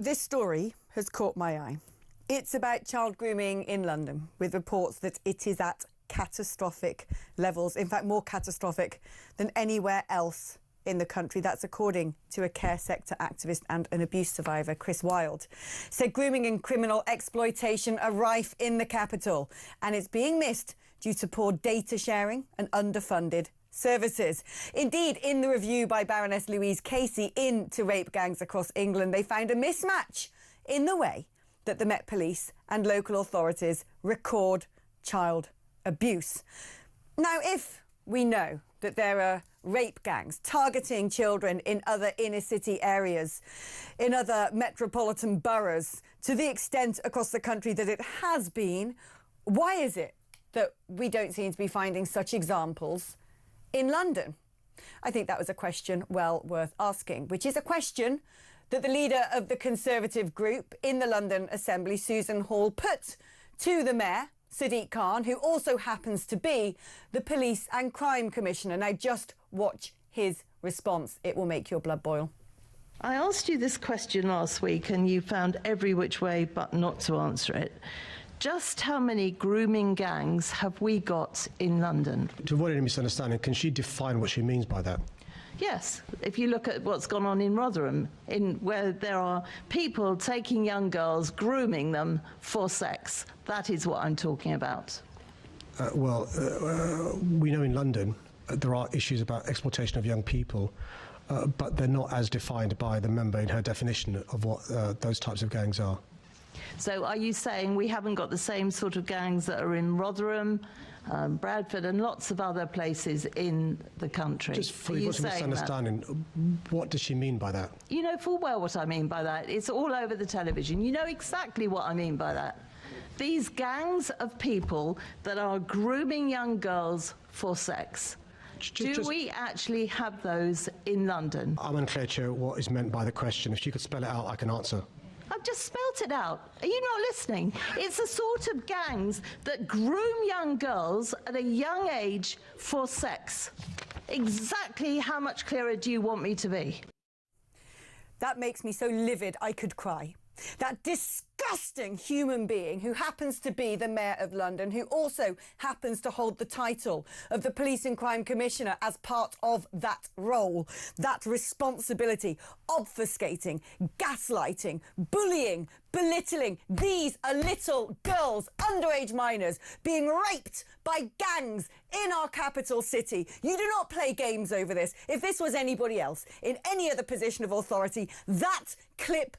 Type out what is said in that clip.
This story has caught my eye. It's about child grooming in London, with reports that it is at catastrophic levels, in fact more catastrophic than anywhere else in the country. That's according to a care sector activist and an abuse survivor, Chris Wilde. Said grooming and criminal exploitation are rife in the capital, and it's being missed due to poor data sharing and underfunded services. Indeed, in the review by Baroness Louise Casey into rape gangs across England, they found a mismatch in the way that the Met Police and local authorities record child abuse. Now, if we know that there are rape gangs targeting children in other inner city areas, in other metropolitan boroughs, to the extent across the country that it has been, why is it that we don't seem to be finding such examples in London? I think that was a question well worth asking, which is a question that the leader of the Conservative group in the London Assembly, Susan Hall, put to the Mayor, Sadiq Khan, who also happens to be the Police and Crime Commissioner. Now, just watch his response. It will make your blood boil. I asked you this question last week and you found every which way but not to answer it. Just how many grooming gangs have we got in London? To avoid any misunderstanding, can she define what she means by that? Yes, if you look at what's gone on in Rotherham, where there are people taking young girls, grooming them for sex, that is what I'm talking about. We know in London there are issues about exploitation of young people, but they're not as defined by the member in her definition of what those types of gangs are. So are you saying we haven't got the same sort of gangs that are in Rotherham, Bradford and lots of other places in the country? Just for a misunderstanding, what does she mean by that? You know full well what I mean by that. It's all over the television. You know exactly what I mean by that. These gangs of people that are grooming young girls for sex. Do we actually have those in London? I'm unclear, Chair, what is meant by the question. If she could spell it out, I can answer. I've just spelt it out. Are you not listening? It's the sort of gangs that groom young girls at a young age for sex. Exactly how much clearer do you want me to be? That makes me so livid I could cry. That disgusting human being who happens to be the Mayor of London, who also happens to hold the title of the Police and Crime Commissioner as part of that role, that responsibility, obfuscating, gaslighting, bullying, belittling. These are little girls, underage minors, being raped by gangs in our capital city. You do not play games over this. If this was anybody else in any other position of authority, that clip